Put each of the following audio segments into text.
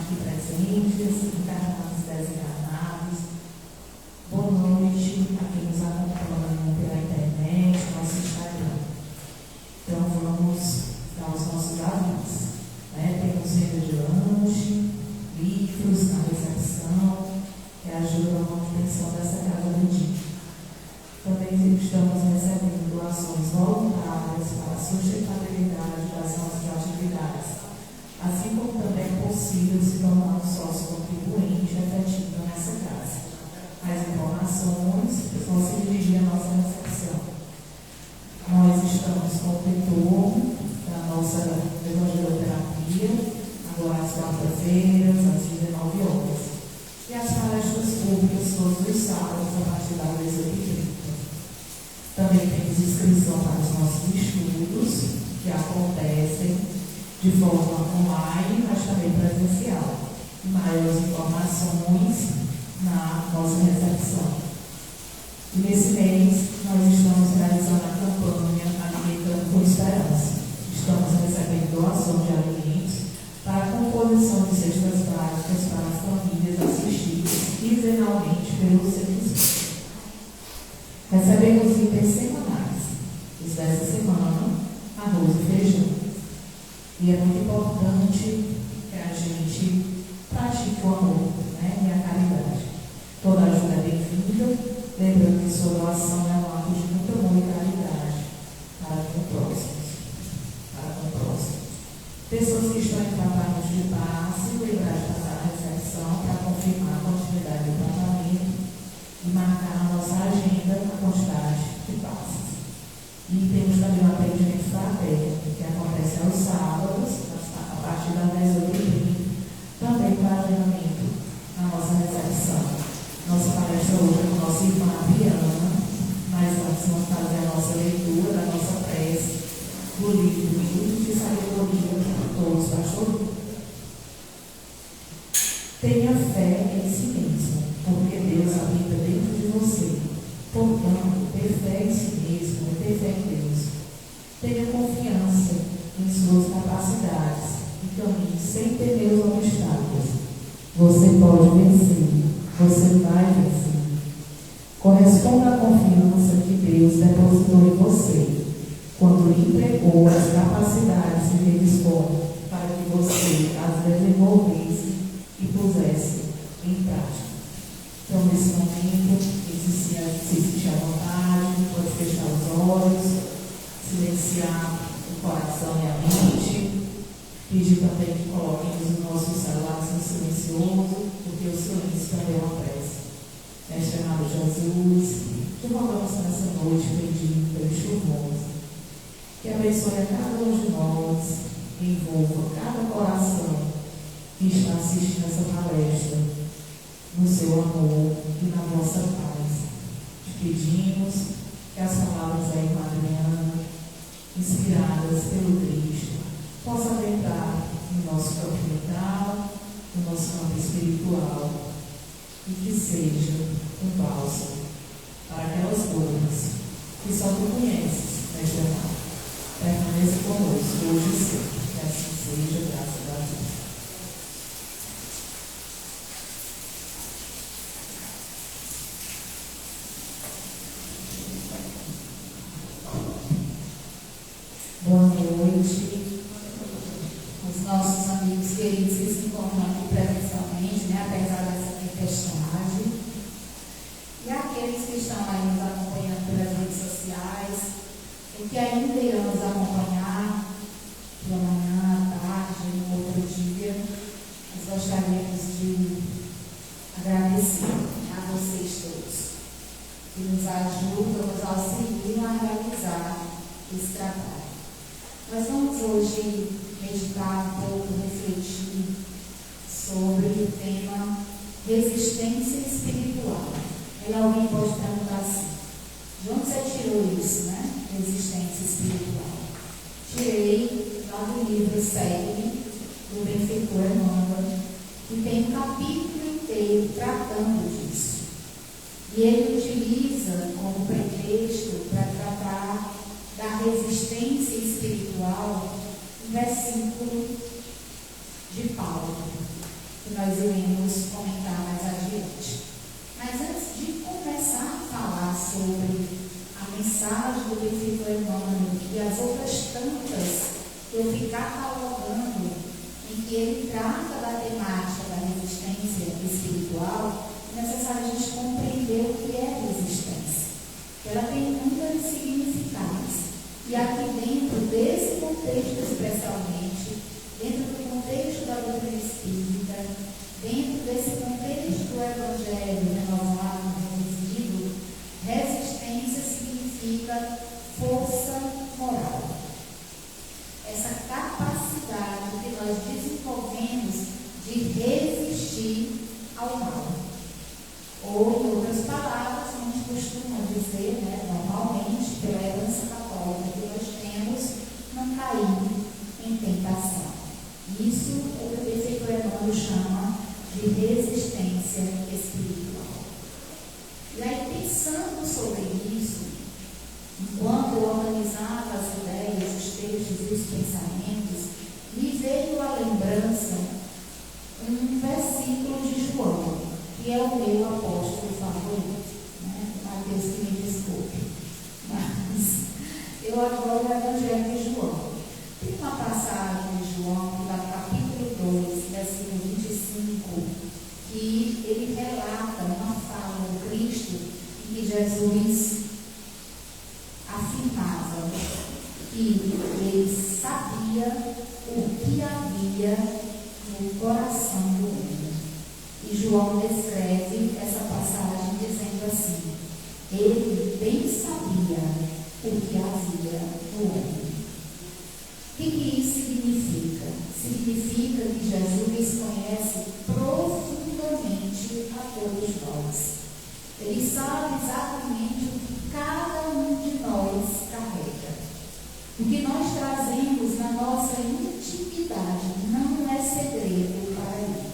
aqui presentes, encarnados e desencarnados. Boa noite a quem nos acompanha pela internet, nosso Instagram. Então vamos dar os nossos avisos. Temos venda de lanche, livros na recepção, que ajudam a manutenção dessa casa do dia. Também estamos recebendo doações voluntárias para a sustentabilidade das nossas atividades, assim como também é possível se tornar um sócio contribuinte efetivo nessa casa. Mais informações vão se dirigir à nossa recepção. Nós estamos com o retorno da nossa evangeloterapia, agora às quartas-feiras, às 19 horas. E as palestras públicas todos os sábados, a partir das 18h30. Também temos inscrição para os nossos estudos, que acontecem de forma online, mas também presencial. Maiores informações na nossa recepção. E nesse mês, nós estamos realizando a campanha Alimentando com Esperança. Estamos recebendo doação de alimentos para a composição de cestas básicas para as famílias assistidas quinzenalmente pelo serviço. Recebemos itens semanais. Os dessa semana, arroz e feijão. E é muito importante que a gente pratique o amor, e a caridade. Toda ajuda é bem-vinda, lembrando que sua doação é um ato de muito amor e caridade para com o próximo. Pessoas que estão em tratamento de passe, lembrar de passar a recepção para confirmar a continuidade do tratamento e marcar na nossa agenda a quantidade de passes. E temos também um atendimento fraterno, que acontece aos sábados, a partir das 18h30, também para agendamento na nossa recepção. Nossa palestra hoje é com a nossa irmã Adriana, mas antes vamos fazer a nossa leitura da nossa prece do livro Minutos de Sabedoria para todos os pastores. Tenha fé em si mesmo, porque Deus habita dentro de você. Portanto, ter fé em si mesmo é ter fé em Deus. Tenha confiança em suas capacidades e caminhe sem temer os obstáculos. Você pode vencer, você vai vencer. Corresponda à confiança que Deus depositou em você, quando lhe entregou as capacidades que lhe dispõe para que você as desenvolvesse e pusesse em prática. Então, nesse momento, se sentir à vontade, pode fechar os olhos, silenciar o coração e a mente, pedir também que coloquemos os nossos celulares no silencioso, porque o silêncio também é uma prece. Mestre amado Jesus, te rogamos nessa noite pedindo pelo chuvoso, que abençoe a cada um de nós, envolva cada coração que está assistindo essa palestra no seu amor e na vossa paz. Te pedimos que as palavras da irmã Adriana, inspiradas pelo Cristo, possam entrar no nosso campo mental, no nosso campo espiritual, e que seja um bálsamo para aquelas coisas que só tu conheces, mestre amado. Permaneça conosco hoje e sempre. Que assim seja, graças a Deus. Boa noite. Os nossos amigos queridos que se encontram aqui presencialmente, apesar dessa tempestade. E aqueles que estão aí nos acompanhando pelas redes sociais, e que ainda irão nos acompanhar pela manhã, à tarde, no outro dia, nós gostaríamos de agradecer a vocês todos que nos ajudam, nos auxiliam a realizar esse trabalho. Nós vamos hoje meditar um pouco, refletir sobre o tema resistência espiritual. Aí alguém pode perguntar assim: de onde você tirou isso, resistência espiritual? Tirei lá do livro Segue, do benfeitor Emmanuel, que tem um capítulo inteiro tratando disso. E ele utiliza como pretexto para tratar da resistência espiritual um versículo de Paulo. nós iremos comentar mais adiante. Mas antes de começar a falar sobre a mensagem do benfeitor Emmanuel e as outras tantas que eu fui catalogando, em que ele trata da temática da resistência espiritual, é necessário a gente compreender o que é resistência. Ela tem muitos significados. E aqui dentro desse contexto especialmente, dentro do contexto da doutrina espírita, dentro desse contexto do Evangelho renovado, revivido, resistência significa força moral. Essa capacidade que nós desenvolvemos de resistir ao mal. Ou, em outras palavras, a gente costuma dizer, normalmente, pela herança católica que nós temos, não cair em tentação. Isso o benfeitor Emmanuel chama de resistência espiritual. E aí, pensando sobre isso, enquanto eu organizava as ideias, os textos e os pensamentos, me veio à lembrança um versículo de João, que é o meu apóstolo favorito, Mateus, que me desculpe, mas eu adoro o Evangelho de João. Tem uma passagem de João, que está no capítulo 2, versículo 25, que ele relata uma fala do Cristo em que Jesus afirmava que ele sabia o que havia no coração do homem. E João descreve essa passagem dizendo assim: ele bem sabia o que havia no homem. O que isso significa? Significa que Jesus conhece profundamente a todos nós. Ele sabe exatamente o que cada um de nós carrega. O que nós trazemos na nossa intimidade não é segredo para ele.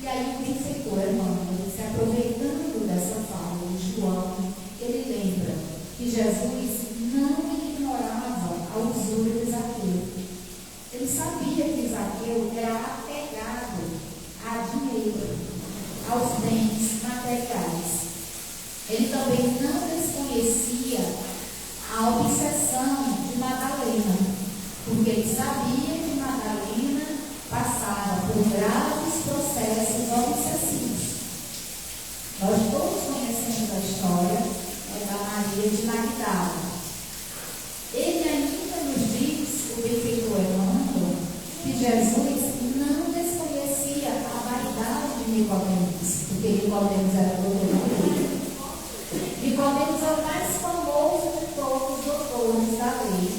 E aí o benfeitor Emmanuel, se aproveitando dessa fala de João, ele lembra que Jesus não ignorava a usura de Zaqueu. Ele sabia que Zaqueu era apegado a dinheiro, aos bens materiais. Ele também não desconhecia a obsessão de Madalena, porque ele sabia que Madalena passava por graves processos obsessivos. Nós todos conhecemos a história da Maria de Magdala. Ele ainda nos diz, o benfeitor Emmanuel, que Jesus não desconhecia a vaidade de Nicodemos, porque Nicodemos era doutor da lei. Nicodemos é o mais famoso de todos os doutores da lei,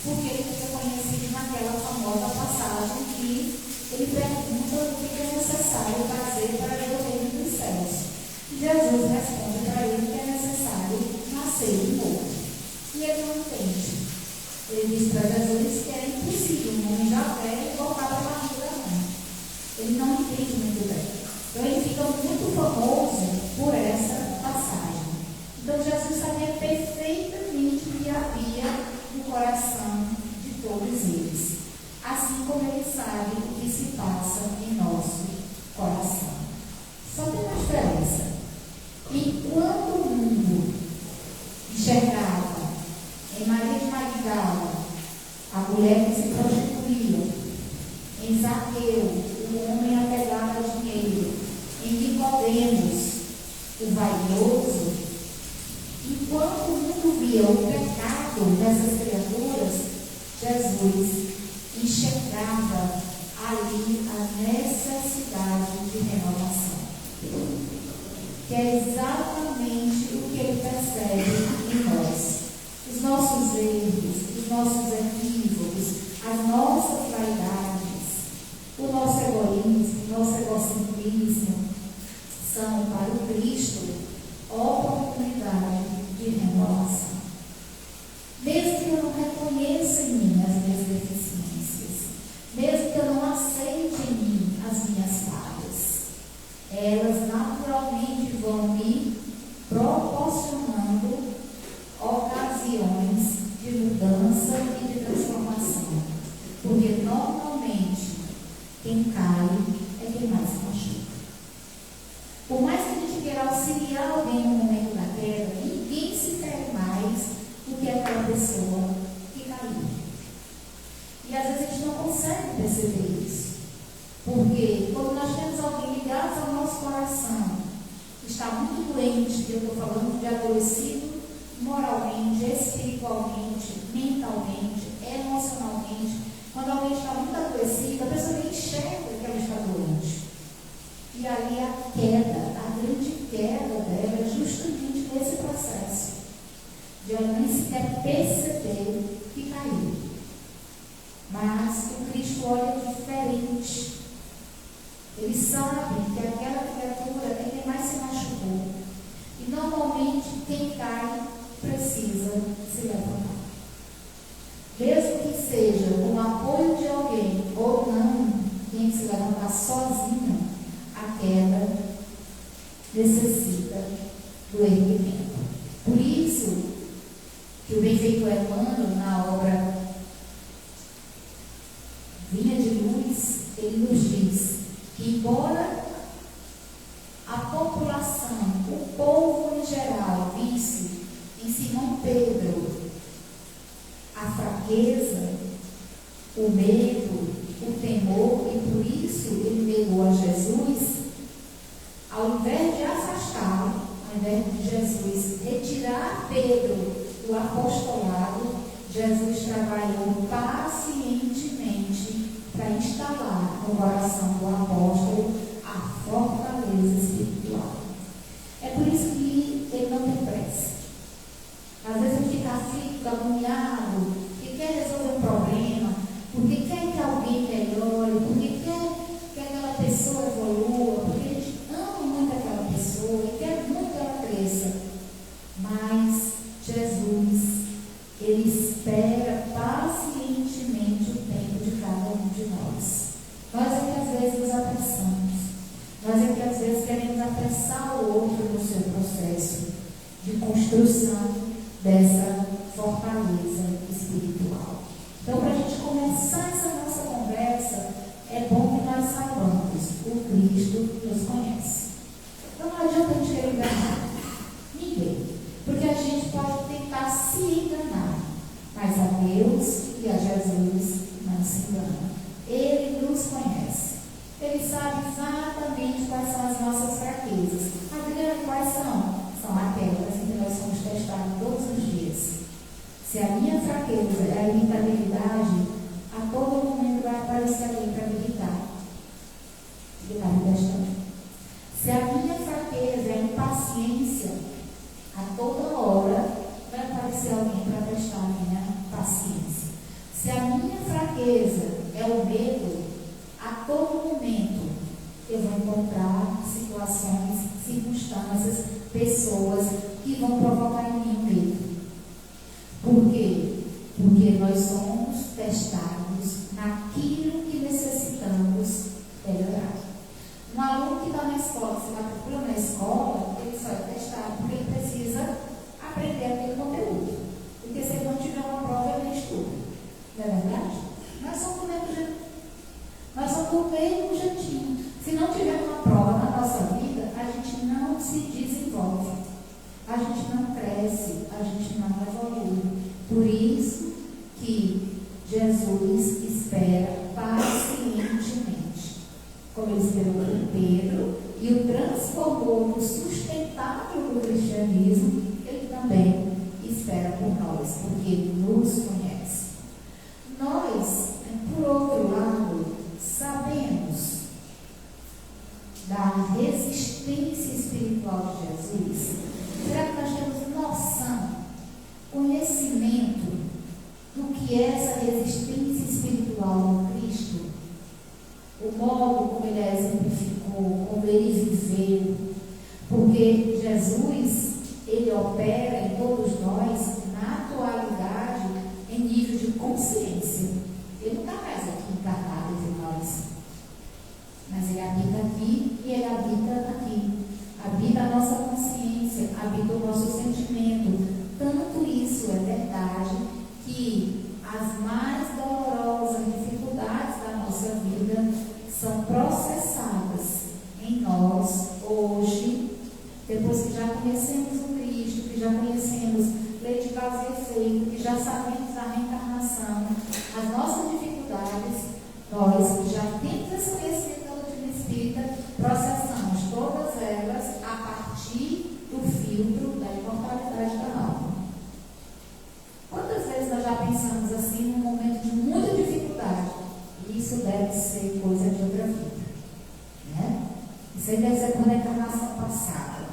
porque ele tinha conhecido naquela famosa passagem que ele pergunta o que é necessário fazer para ir ao reino dos céus. E Jesus responde para ele que é necessário nascer de novo. E ele não entende. Ele diz para Jesus que é impossível um homem já velho voltar para a barriga da mãe. Ele não entende muito bem. Então ele fica muito famoso por essa passagem. Então Jesus sabia perfeitamente o que havia no coração de todos eles. Assim como ele sabe o que se passa em nosso coração. Só tem uma diferença. Enquanto o mundo enxergava em Maria de Magdala a mulher que se prostituía, em Zaqueu, o homem apegado ao dinheiro, em Nicodemos, o vaidoso, enquanto o mundo via o pecado dessas criaturas, Jesus enxergava ali a necessidade de renovação. Que é exatamente o que ele percebe em nós. Os nossos erros, os nossos equívocos, as nossas vaidades, o nosso egoísmo, o nosso egocentrismo, são para o Cristo oportunidade de renovação. Mesmo que eu não reconheça em mim as minhas deficiências, mesmo que eu não aceite em mim as minhas falhas, elas naturalmente vão me proporcionando ocasiões de mudança e de transformação. Porque normalmente quem cai é quem mais cai. alguém ligado ao nosso coração está muito doente, eu estou falando de adoecido moralmente, espiritualmente, mentalmente, emocionalmente, quando alguém está muito adoecido, a pessoa nem enxerga que ela está doente. E ali a queda, a grande queda dela é justamente nesse processo, de ela nem sequer perceber que caiu. Mas o Cristo olha diferente. Ele sabe que aquela criatura é quem mais se machucou. E normalmente quem cai precisa se levantar. Mesmo que seja com o apoio de alguém ou não, quem se levantar sozinho, a queda necessita do erguimento. Por isso que o benfeitor Emmanuel, na obra Vinha de Luz, ele nos diz que, embora a população, o povo em geral, visse em Simão Pedro a fraqueza, o medo, o temor, e por isso ele negou a Jesus, ao invés de afastá-lo, ao invés de Jesus retirar Pedro do apostolado, Jesus trabalhou pacientemente para instalar no coração do apóstolo a fortaleza espiritual. É por isso que ele não tem pressa. Às vezes ele fica aflito, agoniado, porque quer resolver um problema, porque quer que alguém melhore, porque quer que aquela pessoa evolua, porque a gente ama muito aquela pessoa e quer muito que ela cresça. Mas Jesus, ele espera pacientemente o tempo de cada um de nós. Nós é que às vezes nos apressamos. Nós é que às vezes queremos apressar o outro no seu processo de construção dessa fortaleza espiritual. Então, para a gente começar essa nossa conversa, é bom que nós saibamos, o Cristo nos conhece. Então, não adianta a gente querer enganar ninguém, porque a gente pode tentar se enganar, mas a Deus e a Jesus não se engana. Ele nos conhece. Ele sabe exatamente quais são as nossas fraquezas. Adriana, quais são? São aquelas em que nós somos testados todos os dias. Se a minha fraqueza é a irritabilidade, a todo momento vai aparecer alguém para me irritar. Ele está me testando. Se a minha fraqueza é a impaciência, a toda hora vai aparecer alguém para testar a minha paciência. Se a minha fraqueza é o medo, a todo momento eu vou encontrar situações, circunstâncias, pessoas que vão provocar em mim o medo. Por quê? Porque nós somos testados naquilo que necessitamos melhorar. Um aluno que está na escola, se matricula na escola, ele só é testado porque ele precisa aprender aquele conteúdo. Porque se ele não tiver uma prova, ele não estuda. Não é verdade? Nós somos do mesmo jeito. Nós somos do mesmo jeitinho. Se não tiver uma prova na nossa vida, a gente não se desenvolve. A gente não cresce, a gente não evolui. Por isso que Jesus espera pacientemente. Como ele esperou por Pedro e o transformou no sustentável do cristianismo, ele também espera por nós, porque ele nos conhece. Nós, por outro lado, sabemos da resistência espiritual de Jesus. Será que nós temos noção, conhecimento do que é essa resistência espiritual no Cristo? O modo como ele a exemplificou, como ele viveu. Porque Jesus, ele opera em todos nós, na atualidade, em nível de consciência. Ele não está mais aqui encarnado entre nós. Mas ele habita aqui e ele habita aqui. Habita a nossa consciência, habita o nosso sentimento. Tanto isso é verdade que as mais dolorosas dificuldades da nossa vida são processadas em nós hoje, depois que já conhecemos o Cristo, que já conhecemos lei de causa e efeito, que já sabemos a reencarnação, as nossas dificuldades, nós que já temos esse conhecimento da doutrina espírita, espírita, processamos todas elas a partir do filtro da imortalidade da alma. Quantas vezes nós já pensamos assim num momento de muita dificuldade? Isso deve ser coisa de outra vida, né? Isso aí deve ser por uma encarnação passada.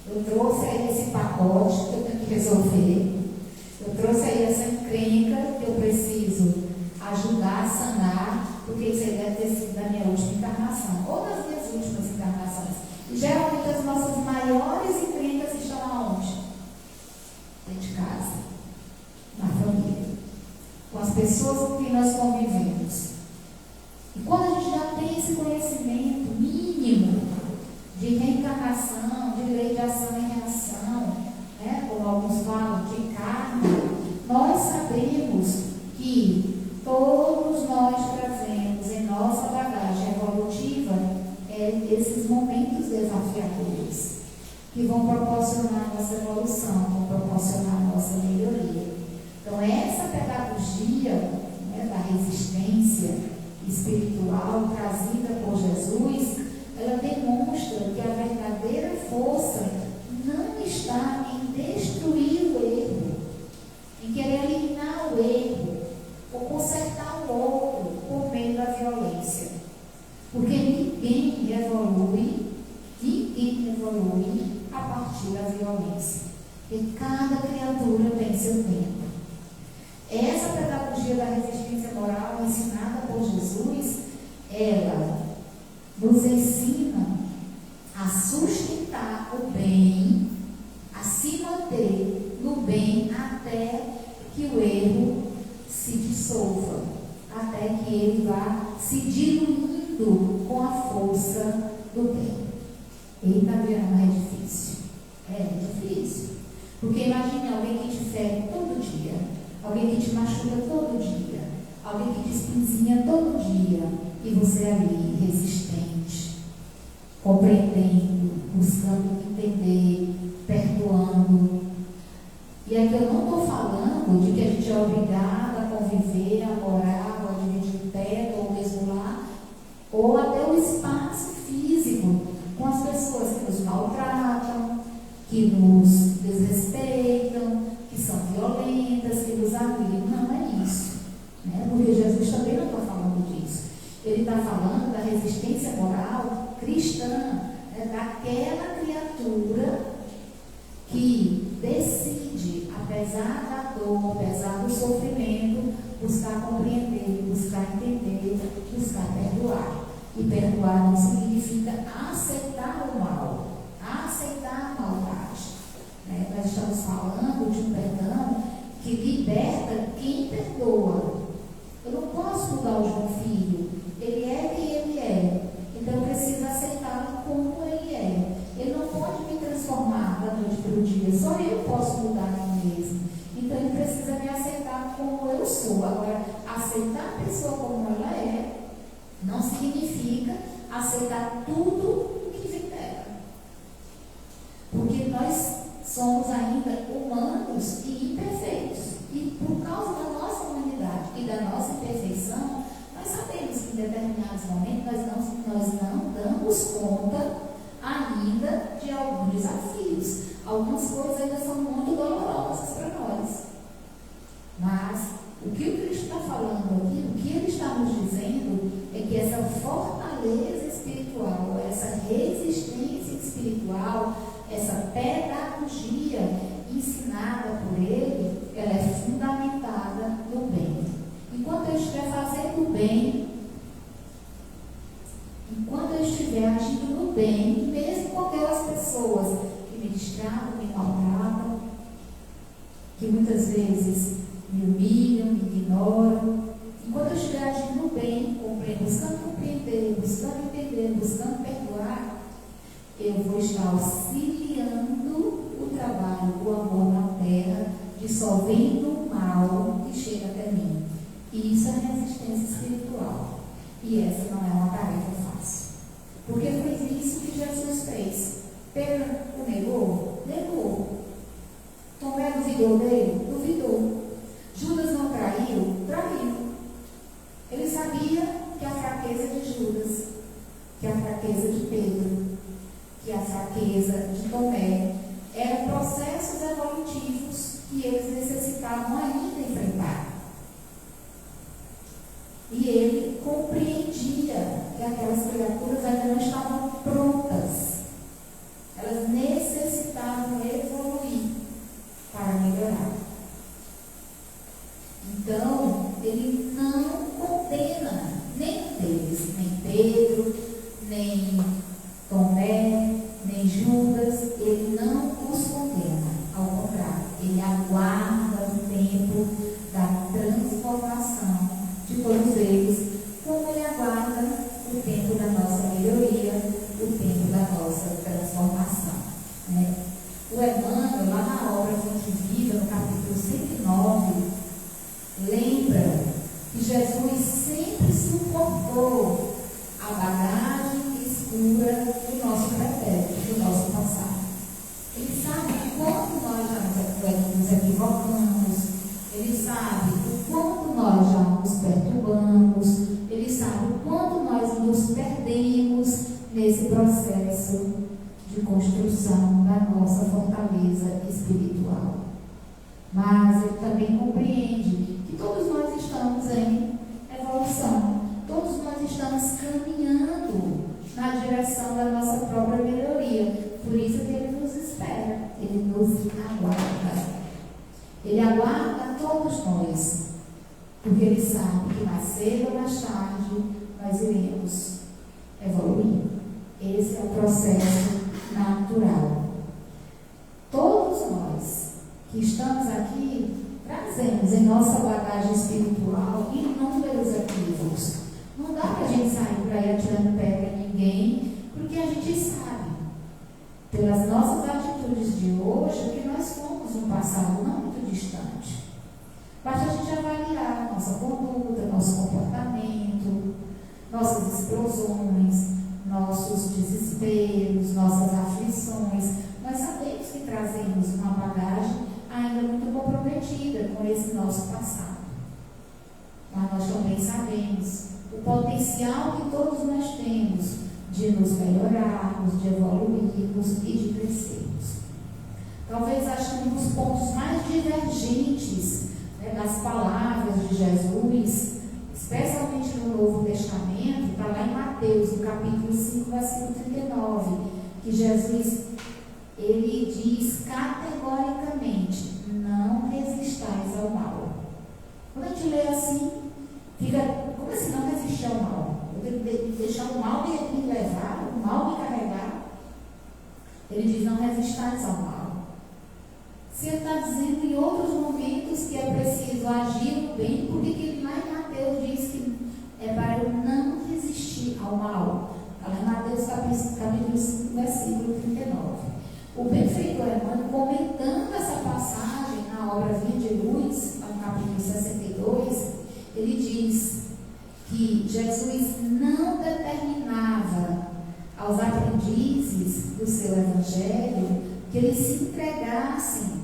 Eu trouxe aí esse pacote que eu tenho que resolver. Eu trouxe aí essa encrenca que eu preciso ajudar a sanar, porque isso aí deve ter sido da minha última encarnação, ou das minhas últimas encarnações. E geralmente as nossas maiores encrencas estão aonde? Dentro de casa, na família, com as pessoas com quem nós convivemos. E quando a gente já tem esse conhecimento mínimo de reencarnação, de lei de ação e reação, né, como alguns falam, de karma, nós sabemos que todos nós trazemos em nossa bagagem evolutiva esses momentos desafiadores que vão proporcionar a nossa evolução, vão proporcionar a nossa melhoria. Então, essa pedagogia, né, da resistência espiritual trazida por Jesus, ela demonstra que a verdadeira força não está em destruir o erro, em querer eliminar o erro, ou consertar o outro por meio da violência. Porque ninguém evolui a partir da violência. Porque cada criatura tem seu tempo. Essa pedagogia da resistência moral ensinada por Jesus, ela nos ensina a sustentar o bem, a se manter no bem até que o erro se dissolva, até que ele vá se diluindo com a força do bem. Eita, não é difícil. É difícil. Porque imagine alguém que te fere todo dia, alguém que te machuca todo dia, alguém que te espinzinha todo dia, e você ali, resistente, compreendendo, buscando entender, perdoando. E aqui eu não estou falando de que a gente é obrigado a conviver, a morar, ou a dividir o teto, ou mesmo lá, ou até o espaço físico com as pessoas que nos maltratam, que nos desrespeitam, que são violentas, que nos agridem. Não é isso, né? Porque Jesus também não está falando disso. Ele está falando da resistência moral cristã, né? Daquela criatura que decide, apesar da dor, apesar do sofrimento, buscar compreender, buscar entender, buscar perdoar. E perdoar não significa aceitar o mal, aceitar a maldade, né? Nós estamos falando de um perdão que liberta quem perdoa. Eu não posso mudar o João Filho, ele é quem ele é, então eu preciso aceitá-lo como ele é. Ele não pode me transformar da noite para o dia, só eu posso mudar a mim mesmo. Então ele precisa me aceitar como eu sou. Agora, aceitar a pessoa como ela é não significa aceitar tudo o que vem dela. Porque nós somos ainda humanos e imperfeitos. E por causa da nossa humanidade e da nossa imperfeição, nós sabemos que em determinados momentos nós não damos conta ainda de alguns desafios. Algumas coisas ainda são muito dolorosas para nós. Mas o que o Cristo está falando aqui, o que ele está nos dizendo, é que essa fortaleza espiritual, essa resistência espiritual, essa pedagogia ensinada por ele, ela é fundamentada no bem. Enquanto eu estiver fazendo o bem, enquanto eu estiver agindo no bem, mesmo com aquelas pessoas que me distratam, me maltratam, que muitas vezes me humilham, me ignoram, enquanto eu estiver agindo no bem, buscando compreender, buscando entender, buscando perdoar, eu vou estar auxiliando o trabalho do amor na terra, dissolvendo o mal que chega até mim. E isso é resistência espiritual. E essa não é uma tarefa fácil. Porque foi isso que Jesus fez. Pedro o negou? Negou. Tomé duvidou dele? Duvidou. Judas não traiu? Traiu. Ele sabia que a fraqueza de Judas que a fraqueza de Pedro, que a fraqueza de Tomé, eram processos evolutivos que eles necessitavam ainda enfrentar. E ele compreendia que aquelas criaturas ainda não estavam prontas. Elas necessitavam evoluir para melhorar. Então, ele não condena nenhum deles, nem Pedro, nem Tomé, nem Judas. Ele não os condena, ao contrário, ele aguarda o tempo da transformação de todos eles, como ele aguarda o tempo da nossa melhoria, o tempo da nossa transformação. Né? O Emmanuel, lá na obra Fonte Viva, no capítulo 109, lembra que Jesus sempre suportou a bagagem escura do nosso pretérito, do nosso passado. Ele sabe quanto nós já nos equivocamos, ele sabe o quanto nós já nos perturbamos, ele sabe o quanto nós nos perdemos nesse processo de construção da nossa fortaleza espiritual. Mas ele também compreende que todos nós estamos em evolução, todos nós estamos caminhando na direção da nossa própria melhoria. Por isso que ele nos espera, ele nos aguarda. Ele aguarda todos nós, porque ele sabe que mais cedo ou mais tarde nós iremos evoluir. Esse é o processo natural. Todos nós que estamos aqui trazemos em nossa bagagem espiritual inúmeros equívocos. Não dá para a gente sair por aí atirando pedra em ninguém, porque a gente sabe, pelas nossas atitudes de hoje, que nós fomos um passado não muito distante. Basta a gente avaliar nossa conduta, nosso comportamento, nossas explosões, nossos desesperos, nossas aflições. Nós sabemos que trazemos uma bagagem ainda muito comprometida com esse nosso passado. Mas nós também sabemos o potencial que todos nós temos de nos melhorarmos, de evoluirmos e de crescermos. Talvez acho que um dos pontos mais divergentes, né, das palavras de Jesus, especialmente no Novo Testamento, está lá em Mateus, no capítulo 5, versículo 39, que Jesus, ele diz categoricamente: não resistais ao mal. Quando a gente lê assim, fica, como assim não resistir ao mal? Eu tenho que deixar o mal me levar, o mal me carregar? Ele diz: não resistais ao mal. Se ele está dizendo em outros momentos que é preciso agir no bem, por que lá em Mateus diz que é para eu não resistir ao mal? Está lá em Mateus capítulo 5, versículo 39. O benfeitor Emmanuel, comentando essa passagem na obra Vinde Luz, no capítulo 62, ele diz que Jesus não determinava aos aprendizes do seu evangelho que eles se entregassem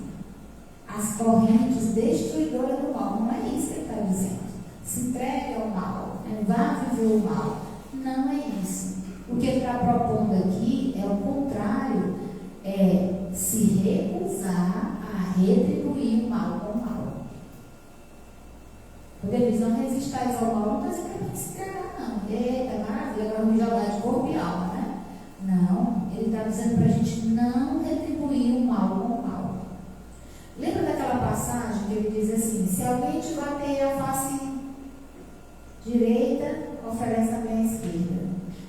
às correntes destruidoras do mal. Não é isso que ele está dizendo. Se entregue ao mal, vá viver o mal. Não é isso. O que ele está propondo aqui é o contrário, é se recusar a retribuir o mal com o mal. Quando ele diz não resistais ao mal, não está dizendo para se entregar, não. Eita, maravilha, agora vamos jogar de corpo e alma, né? Não, ele está dizendo para a gente não retribuir o mal com o mal. Lembra daquela passagem que ele diz assim: se alguém te bater a face direita, oferece também a esquerda.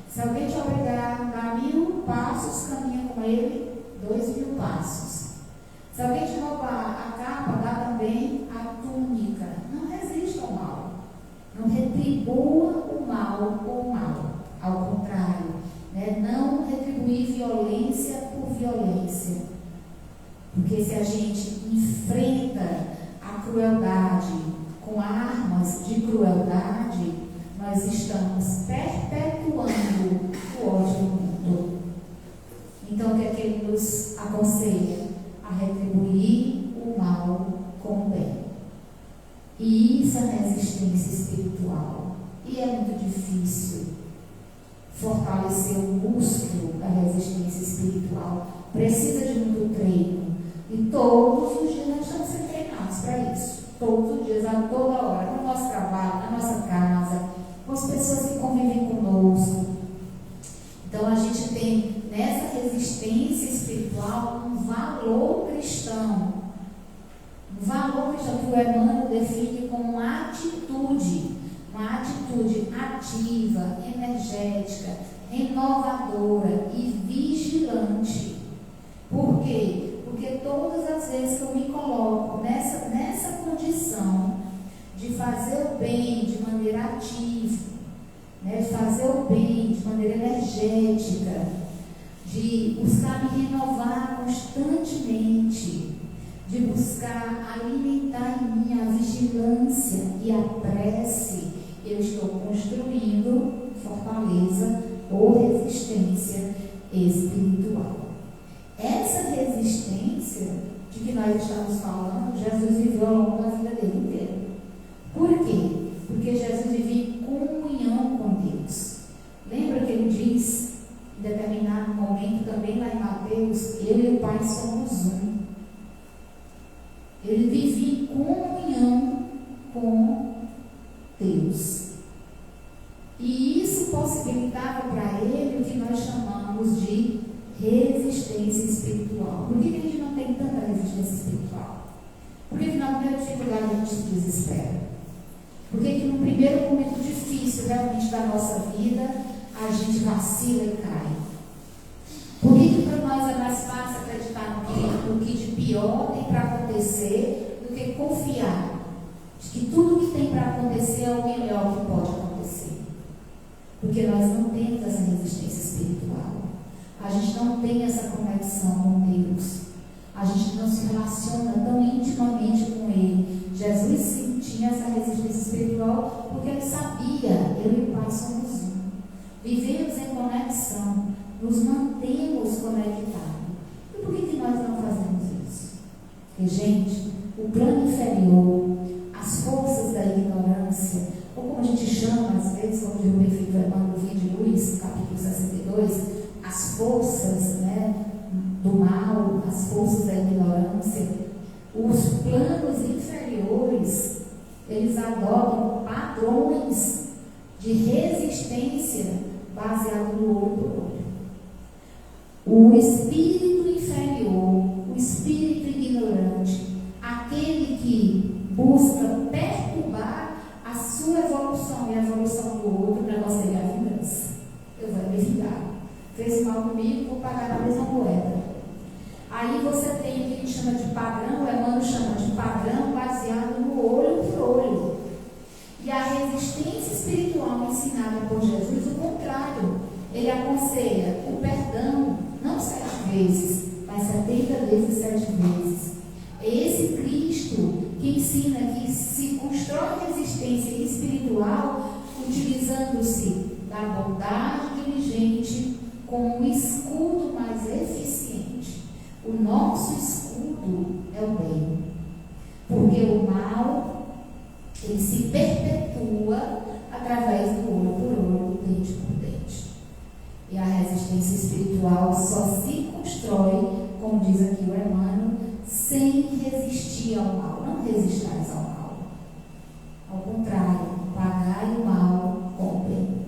Se alguém te obrigar a dar 1000 passos, caminha com ele 2000 passos. Se alguém te roubar a capa, dá também a túnica. Não resista ao mal. Não retribua o mal com o mal. Ao contrário, né? Não retribuir violência por violência. Porque se a gente enfrenta a crueldade com armas de crueldade, nós estamos perpetuando o ódio no mundo. Então, o que é que ele nos aconselha? A retribuir o mal com o bem. E isso é resistência espiritual. E é muito difícil fortalecer fortalecer o músculo da resistência espiritual precisa de muito treino. E todos os dias nós estamos sendo treinados para isso. Todos os dias, a toda hora, no nosso trabalho, na nossa casa, com as pessoas que convivem conosco. Então a gente tem nessa resistência espiritual um valor cristão. Um valor cristão que o Emmanuel define como uma atitude ativa, energética, renovadora e vigilante. Por quê? Porque todas as vezes que eu me coloco nessa condição de fazer o bem de maneira ativa, né, de fazer o bem de maneira energética, de buscar me renovar constantemente, de buscar alimentar em mim a vigilância e a prece, eu estou construindo fortaleza ou resistência espiritual. Essa resistência de que nós estamos falando, Jesus viveu ao longo da vida dele inteira. Por quê? Porque Jesus vivia em comunhão com Deus. Lembra que ele diz, em determinado momento, também lá em Mateus, eu e o Pai somos um. Ele vivia em comunhão com Deus. E isso possibilitava para ele o que nós chamamos de resistência espiritual. Por que a gente não tem tanta resistência espiritual? Por que na primeira dificuldade a gente se desespera? Por que no primeiro momento difícil realmente da nossa vida a gente vacila e cai? Por que para nós é mais fácil acreditar no que de pior tem para acontecer do que confiar de que tudo que tem para acontecer é o melhor que pode acontecer? Porque nós não temos essa resistência espiritual. A gente não tem essa conexão com Deus. A gente não se relaciona tão intimamente com Ele. Jesus sim tinha essa resistência espiritual porque Ele sabia, eu e o Pai somos um. Vivemos em conexão, nos mantemos conectados. E por que nós não fazemos isso? Porque, gente, o plano inferior, as forças da ignorância, ou como a gente chama às vezes, como diz o Benfica Emmanuel de Luiz, no capítulo 62, as forças, né, do mal, as forças da ignorância, os planos inferiores, eles adotam padrões de resistência baseado no olho por olho. O espírito inferior, o espírito ignorante, aquele que busca perturbar a sua evolução e a evolução do outro, o negócio dele é a vingança. Eu vou me vingar. Fez mal comigo, vou pagar na mesma moeda. Aí você tem o que a gente chama de padrão, o Emmanuel chama de padrão baseado no olho por olho. E a resistência espiritual ensinada por Jesus, o contrário. Ele aconselha o perdão, não 7 vezes, mas 70 vezes 7 vezes. É esse Cristo que ensina que se constrói resistência espiritual utilizando-se da bondade diligente como um escudo mais eficiente. O nosso escudo é o bem, porque o mal ele se perpetua através do olho por olho, dente por dente. E a resistência espiritual só se constrói, como diz aqui o Emmanuel, sem resistir ao mal. Não resistais ao mal. Ao contrário, pagai o mal com o bem.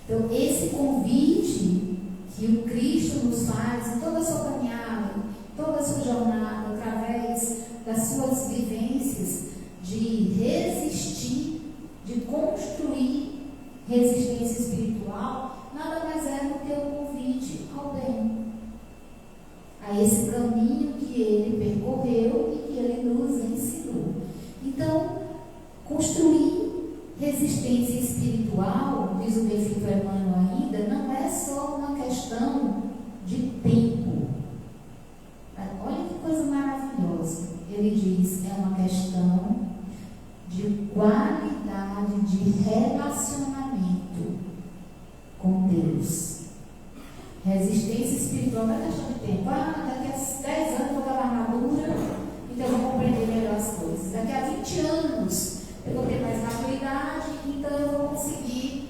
Então, esse convite que o Cristo nos faz em toda a sua caminhada, toda a sua jornada, através das suas vivências, de resistir, de construir resistência espiritual, nada mais é do que o convite ao bem, a esse caminho que ele percorreu e que ele nos ensinou. Então, construir resistência espiritual, diz o Benfica Emmanuel ainda, não é só uma questão de tempo. Olha que coisa maravilhosa. Ele diz, é uma questão de qualidade de relacionamento com Deus. Resistência espiritual não é questão de tempo. Daqui a 10 anos eu vou dar armadura, então eu vou compreender melhor as coisas. Daqui a 20 anos eu vou ter mais maturidade, então eu vou conseguir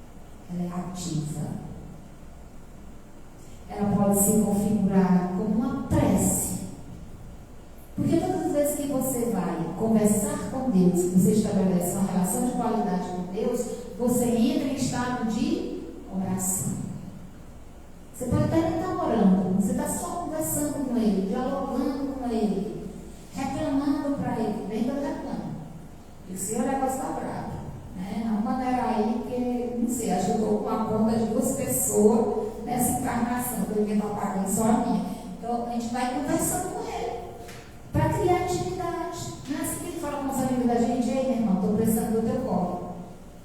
ela é ativa. Ela pode se configurar como uma prece. Porque todas as vezes que você vai conversar com Deus, você estabelece uma relação de qualidade com Deus, você entra em estado de oração. Você pode até nem estar orando, você está só conversando com Ele, dialogando com Ele, reclamando para Ele, bem que eu reclamo. E o Senhor é negócio está bravo, né? Não maneira aí, porque, não sei, acho que eu estou com a conta de 2 pessoas nessa encarnação, que ninguém está pagando só a minha. Então, a gente vai conversando com Ele, para criar intimidade. Não é assim que Ele fala com os amigos da gente: ei, meu irmão, estou precisando do teu colo.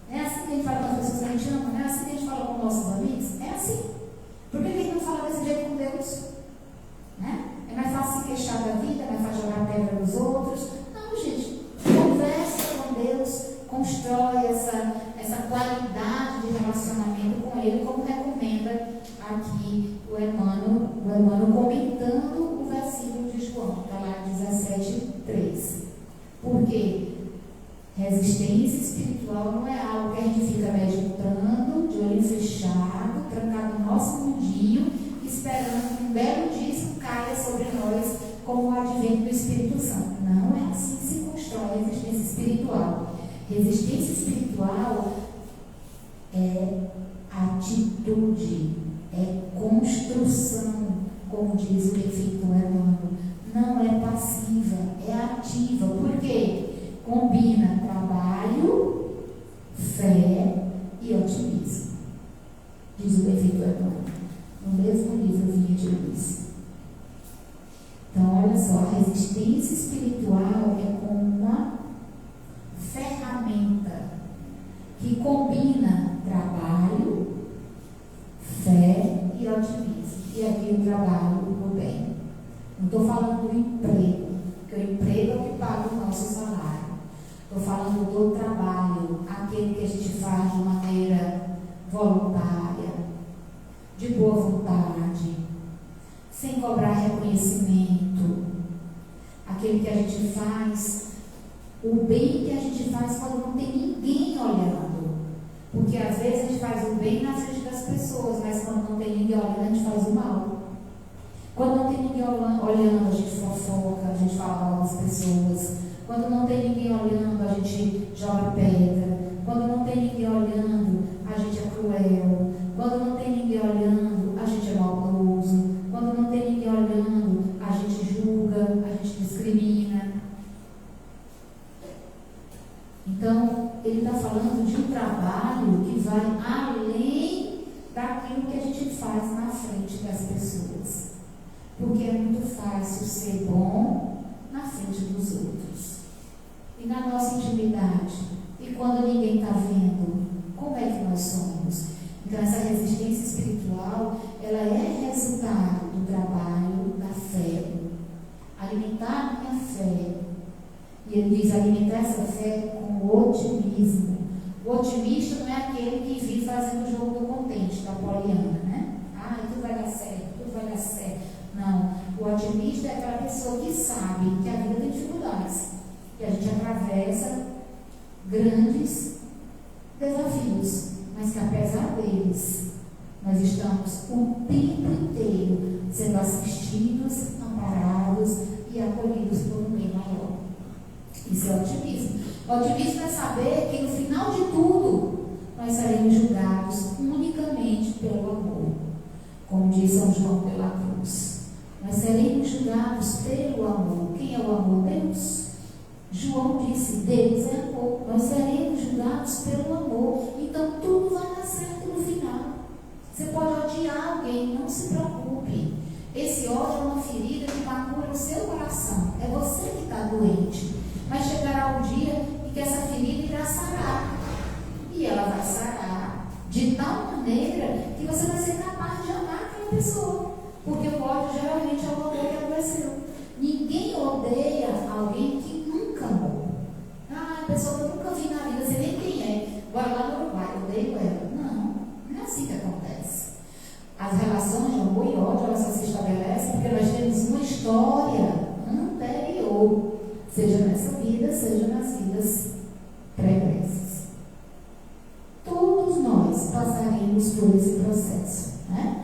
Não é assim que a gente fala com as pessoas que a gente ama, não é assim que a gente fala com nossos amigos. É assim. Por que a gente não fala desse jeito com Deus? Né? É mais fácil se queixar da vida, é mais fácil jogar pedra nos outros. Não, gente. Conversa com Deus, constrói essa qualidade de relacionamento com Ele, como recomenda aqui o Emmanuel comentando o versículo de João, está lá 17:3. Porque resistência espiritual não é algo que a gente fica meditando, de olho fechado, trancado no nosso mundinho, esperando que um belo dia isso caia sobre nós como o advento do Espírito Santo. Não é assim que se constrói a resistência espiritual. Resistência espiritual é atitude, é construção, como diz o benfeitor Emmanuel. Não é passiva, é ativa. Por quê? Combina trabalho, fé e otimismo. Diz o benfeitor Emmanuel, no mesmo livro Vinha de Luz. Então, olha só, a resistência espiritual é como uma ferramenta que combina trabalho, fé e otimismo. E aqui o trabalho no bem. Não estou falando do emprego, porque o emprego é o que paga o nosso salário. Estou falando do trabalho, aquele que a gente faz de maneira voluntária, de boa vontade, sem cobrar reconhecimento. Aquele que a gente faz, o bem que a gente faz quando não tem ninguém olhando. Porque às vezes a gente faz o bem na frente das pessoas, mas quando não tem ninguém olhando, a gente faz o mal. Quando não tem ninguém olhando, a gente fofoca, a gente fala mal das pessoas. Quando não tem ninguém olhando, a gente joga pedra. Quando não tem ninguém olhando, a gente é cruel. Quando não tem ninguém olhando, a gente é maldoso. Quando não tem ninguém olhando, a gente julga, a gente discrimina. Então, ele está falando de um trabalho que vai além daquilo que a gente faz na frente das pessoas. Porque é muito fácil ser bom na frente dos outros. E na nossa intimidade, e quando ninguém está vendo, como é que nós somos? Então, essa resistência espiritual, ela é resultado do trabalho, da fé. Alimentar a minha fé. E ele diz, alimentar essa fé com otimismo. O otimista não é aquele que vive fazendo o jogo do contente, da poliana, né? Ah, tudo vai dar certo, tudo vai dar certo. Não, o otimista é aquela pessoa que sabe que a vida tem dificuldades, que a gente atravessa grandes desafios, mas que apesar deles, nós estamos o tempo inteiro sendo assistidos, amparados e acolhidos por um bem maior. Isso é otimismo. O otimismo é saber que no final de tudo nós seremos julgados unicamente pelo amor, como diz São João pela cruz. Nós seremos julgados pelo amor. Quem é o amor? Deus. João disse, Deus é amor. Nós seremos julgados pelo amor. Então tudo vai dar certo no final. Você pode odiar alguém, não se preocupe. Esse ódio é uma ferida que macula o seu coração. É você que está doente. Mas chegará um dia em que essa ferida irá sarar. E ela vai sarar de tal maneira que você vai ser capaz de amar aquela pessoa. Porque o ódio geralmente é o amor que adoeceu. Ninguém odeia alguém que nunca amou. Ah, a pessoa que eu nunca vi na vida, você nem quem é. Agora lá no Uruguai, eu odeio ela. Não é assim que acontece. As relações de amor e ódio, elas só se estabelecem porque nós temos uma história anterior. Seja nessa vida, seja nas vidas pregressas. Todos nós passaremos passaremos por esse processo, né,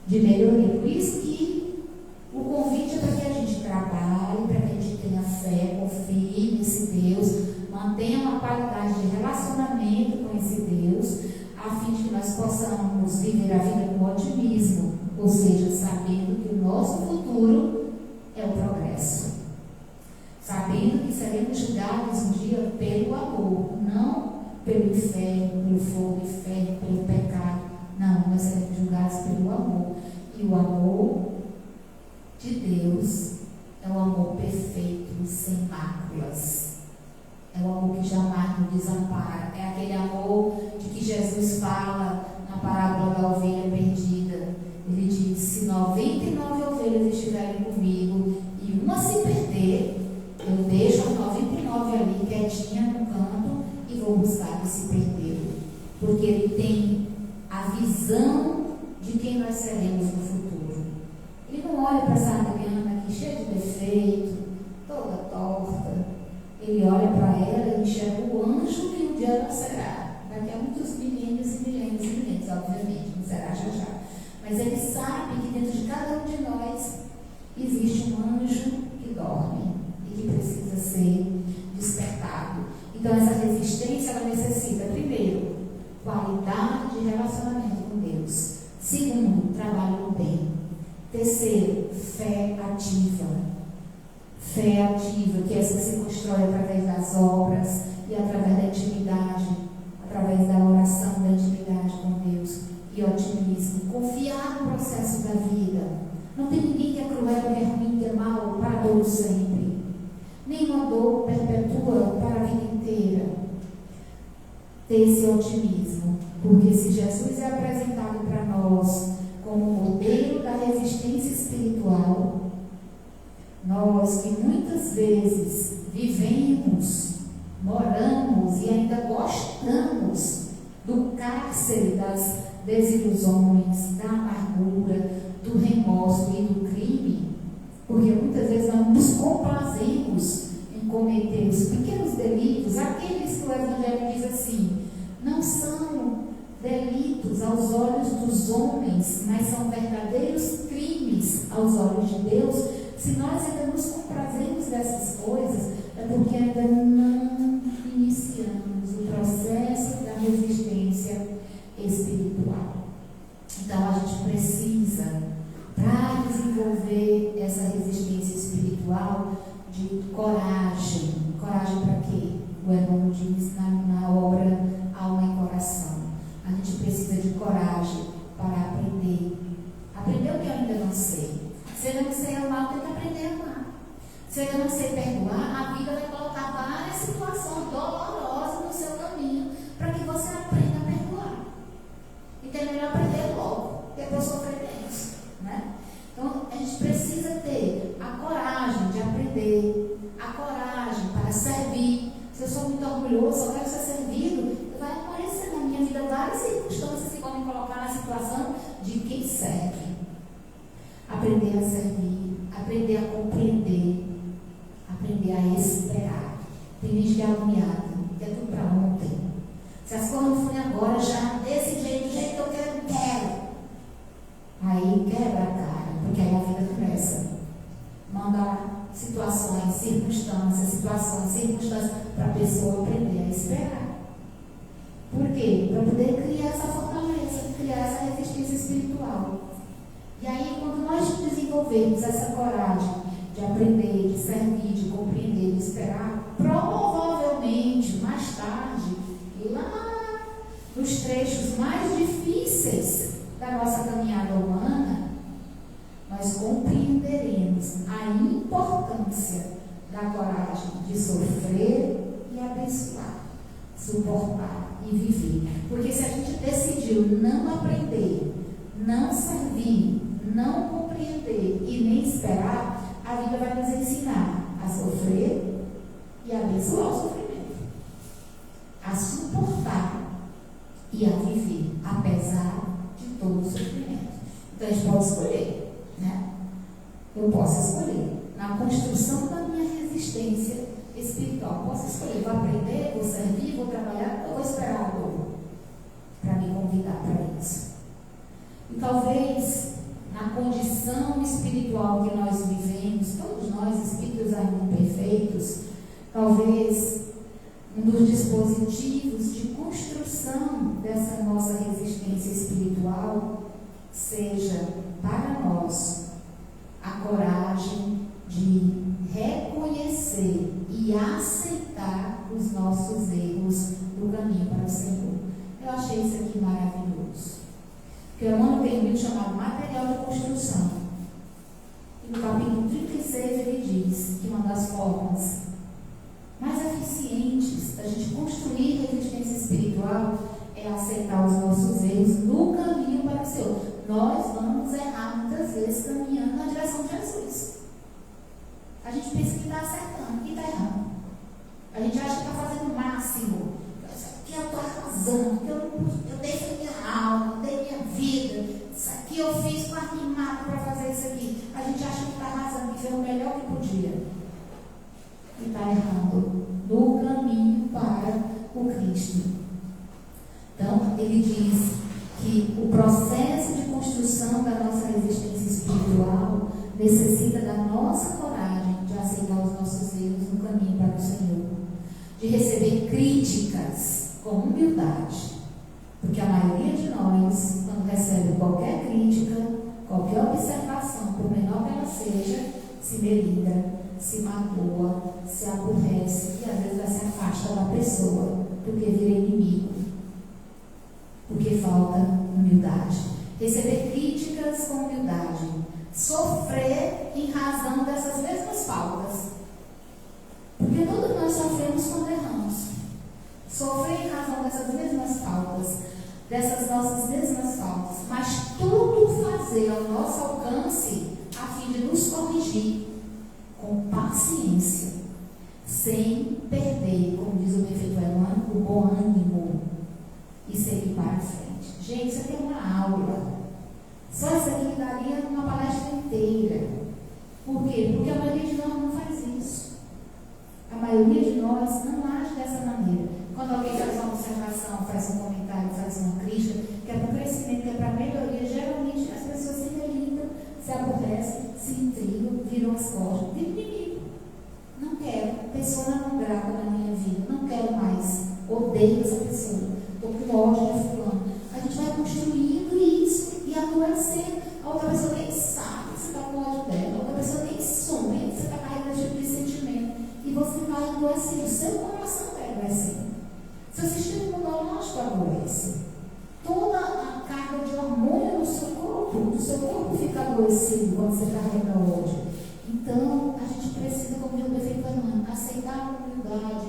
de melhoria. Por isso que o convite é para que a gente trabalhe, para que a gente tenha fé, confie nesse Deus, mantenha uma qualidade de relacionamento com esse Deus, a fim de que nós possamos viver a vida com otimismo, ou seja, sabendo que o nosso futuro é o progresso. Sabendo que seremos julgados um dia pelo amor, não pelo inferno, pelo fogo do inferno, pelo pecado. Não, nós seremos julgados pelo amor. E o amor de Deus é um amor perfeito, sem máculas. É um amor que jamais nos desampara. É aquele amor de que Jesus fala na parábola da ovelha perdida. Ele diz: se 99 ovelhas estiverem comigo e uma se perder, eu deixo as 99 ali quietinha no canto e vou buscar que se perdeu. Porque ele tem a visão de quem nós seremos no futuro. Ele não olha para essa Adriana aqui cheia de defeito, toda torta. Ele olha para ela e enxerga o anjo que um dia ela será. Daqui a muitos milênios e milênios e milênios, obviamente, não será já já. Mas ele sabe que dentro de cada um de nós existe um anjo que dorme e que precisa ser despertado. Então essa resistência, ela necessita, primeiro, qualidade de relacionamento com Deus. Segundo, trabalho no bem. Terceiro, fé ativa. Fé ativa, que essa se constrói através das obras e através da intimidade, através da oração, da intimidade com Deus. E otimismo, confiar no processo da vida. Não tem ninguém que é cruel, que é ruim, que é mau para todos sempre. Nenhuma dor perpetua para a vida inteira. Ter esse otimismo, porque se Jesus é apresentado para nós como modelo da resistência espiritual, nós que muitas vezes vivemos, moramos e ainda gostamos do cárcere das desilusões, da amargura, do remorso e do crime, porque muitas vezes nós nos complazemos em cometer os pequenos delitos, aqueles que o Evangelho diz assim, não são delitos aos olhos dos homens, mas são verdadeiros crimes aos olhos de Deus. Se nós ainda nos comprazemos dessas coisas, é porque ainda não iniciamos o processo da resistência espiritual. Então a gente precisa, para desenvolver essa resistência espiritual, de coragem. Coragem para quê? O Emmanuel diz na obra Alma e Coração. A gente precisa de coragem para aprender. Aprender o que eu ainda não sei. Se eu não sei amar, eu tenho que aprender a amar. Se eu não sei perdoar, a vida vai colocar várias situações dolorosas no seu caminho para que você aprenda a perdoar. Então é melhor aprender logo, depois sofrer menos, né? Então a gente precisa ter a coragem de aprender, a coragem para servir. Se eu sou muito orgulhoso, só quero ser servido, vai aparecer na minha vida várias circunstâncias que vão me colocar na situação de quem serve. Aprender a servir, aprender a compreender, aprender a esperar. Tem gente que é agoniada, quer tudo para ontem. Se as coisas não forem agora, já desse jeito, do jeito que eu quero. Aí quebra a cara, porque aí a vida começa. Manda situações, circunstâncias para a pessoa aprender a esperar. Por quê? Para poder criar essa fortaleza, criar essa resistência espiritual. E aí, quando nós desenvolvermos essa coragem de aprender, de servir, de compreender, de esperar, provavelmente, mais tarde, lá nos trechos mais difíceis da nossa caminhada humana, nós compreenderemos a importância da coragem de sofrer e abençoar, suportar e viver. Porque se a gente decidiu não aprender, não servir, não compreender e nem esperar, a vida vai nos ensinar a sofrer e a abençoar o sofrimento, a suportar e a viver, apesar de todo o sofrimento. Então a gente pode escolher, né? Eu posso escolher. Na construção da minha resistência espiritual, posso escolher. Vou aprender, vou servir, vou trabalhar, ou vou esperar a dor para me convidar para E talvez, na condição espiritual que nós vivemos, todos nós, espíritos ainda imperfeitos, talvez um dos dispositivos de construção dessa nossa resistência espiritual seja, para nós, a coragem de reconhecer e aceitar os nossos erros no caminho para o Senhor. Eu achei isso aqui maravilhoso. Porque o Emmanuel tem um livro chamado Material de Construção. E no capítulo 36 ele diz que uma das formas mais eficientes da gente construir resistência espiritual é aceitar os nossos erros no caminho para o Senhor. Nós vamos errar muitas vezes caminhando na direção de Jesus. A gente pensa que está acertando e está errando. A gente acha que está fazendo o máximo. Que eu estou arrasando, que eu dei minha alma, dei minha vida. Isso aqui eu fiz com animado para fazer isso aqui. A gente acha que está arrasando, que fez o melhor que podia. E está errando no caminho para o Cristo. Então, ele diz que o processo de construção da nossa resistência espiritual necessita da nossa coragem de aceitar os nossos erros no caminho para o Senhor, de receber críticas com humildade, porque a maioria de nós, quando recebe qualquer crítica, qualquer observação, por menor que ela seja, se melindra, se magoa, se aborrece e às vezes vai se afasta da pessoa, porque vira inimigo, porque falta humildade. Receber críticas com humildade, sofrer em razão dessas mesmas faltas, porque todos nós sofremos quando erramos. Sofrer em razão dessas mesmas faltas, dessas nossas mesmas faltas, mas tudo fazer ao nosso alcance a fim de nos corrigir com paciência, sem perder, como diz o perfeito Emmanuel, o bom ânimo e seguir para frente. Gente, isso aqui é uma aula. Só isso aqui daria uma palestra inteira. Por quê? Porque a maioria de nós não faz isso. A maioria de nós não age dessa maneira. Quando alguém faz uma observação, faz um comentário, faz uma crítica, que é para o crescimento, que é para a melhoria, geralmente as pessoas se melindram, se aborrecem, se intrigam, viram as costas, viram inimigo. Não quero, pessoa não grata na minha vida, não quero mais, odeio essa pessoa, estou com ódio de fulano. A gente vai construindo isso e adoecendo. A outra pessoa nem sabe que você está com ódio dela, a outra pessoa nem sonha que você está carregando esse tipo de sentimento. E você vai adoecendo, o seu coração vai adoecendo. Seu sistema imunológico adoece. Toda a carga de hormônio do seu corpo fica adoecido quando você carrega ódio. Então, a gente precisa, como diz o perfeito Emmanuel, aceitar a humildade,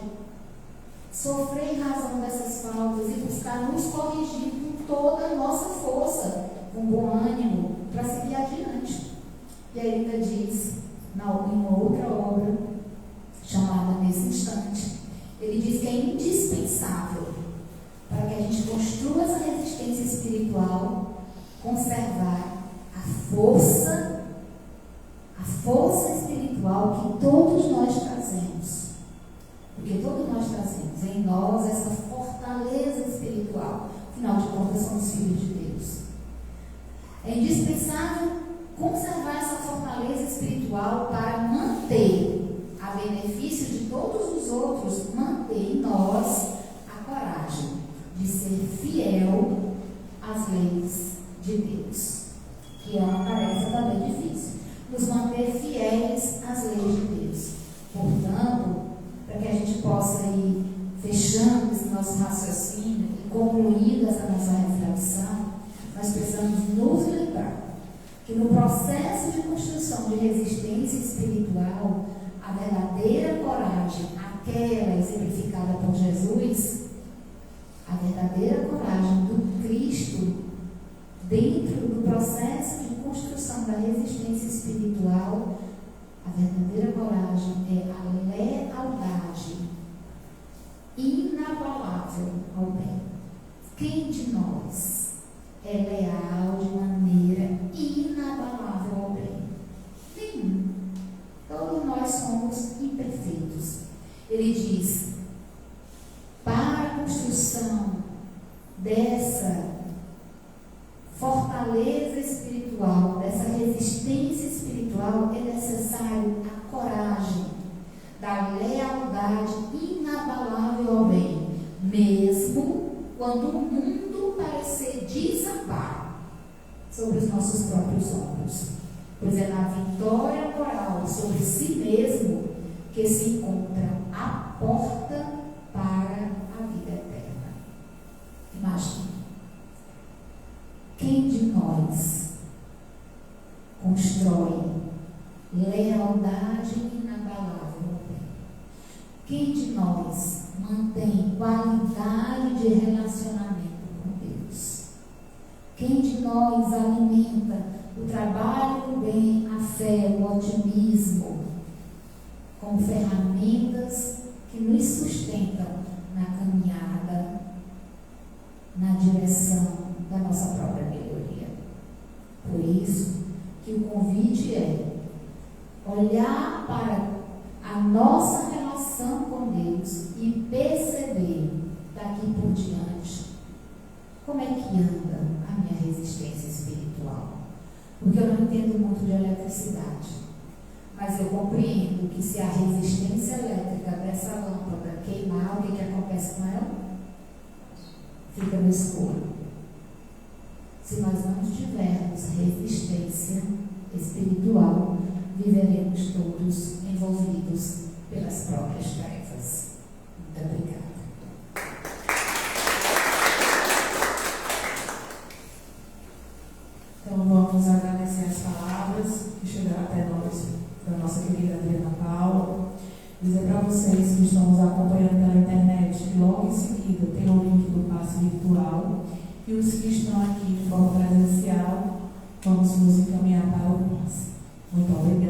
sofrer em razão dessas faltas e buscar nos corrigir com toda a nossa força, com bom ânimo, para seguir adiante. E aí ele diz, em uma outra obra, chamada Nesse Instante, ele diz que é indispensável para que a gente construa essa resistência espiritual, conservar a força espiritual que todos nós trazemos. Porque todos nós trazemos em nós essa fortaleza espiritual. Afinal de contas, somos filhos de Deus. É indispensável conservar essa fortaleza espiritual para manter, a benefício de todos os outros, manter em nós a coragem de ser fiel às leis de Deus, que é uma tarefa também difícil, nos manter fiéis às leis de Deus. Portanto, para que a gente possa ir fechando esse nosso raciocínio e concluindo essa nossa reflexão, nós precisamos nos lembrar que no processo de construção de resistência espiritual, a verdadeira coragem, aquela exemplificada por Jesus, a verdadeira coragem do Cristo dentro do processo de construção da resistência espiritual, a verdadeira coragem é a lealdade inabalável ao bem. Quem de nós é leal de maneira inabalável ao bem? Nenhum. Todos nós somos imperfeitos. Ele diz, para a construção dessa fortaleza fortaleza espiritual, dessa resistência espiritual, é necessário a coragem da lealdade inabalável ao bem, mesmo quando o mundo parecer desabar sobre os nossos próprios ombros. Pois é na vitória moral sobre si mesmo que se encontra a porta para a vida eterna. Imagine, quem de nós constrói lealdade inabalável ao bem? Quem de nós mantém qualidade de relacionamento com Deus? Quem de nós alimenta o trabalho do bem, a fé, o otimismo, como ferramentas que nos sustentam na caminhada, na direção da nossa própria melhoria? Por isso que o convite é olhar para a nossa relação com Deus e perceber daqui por diante como é que anda a minha resistência espiritual. Porque eu não entendo muito de eletricidade, mas eu compreendo que se a resistência elétrica dessa lâmpada queimar, o que acontece com ela? Fica no escuro. Se nós não tivermos resistência espiritual, viveremos todos envolvidos pelas próprias trevas. Muito obrigada. Então vamos agradecer as palavras que chegaram até nós, da nossa querida Adriana Paula. Dizer para vocês que estão nos acompanhando pela internet que logo em seguida tem o link do passe virtual, e os que estão aqui de forma presencial, vamos nos encaminhar para o passe. Muito obrigada.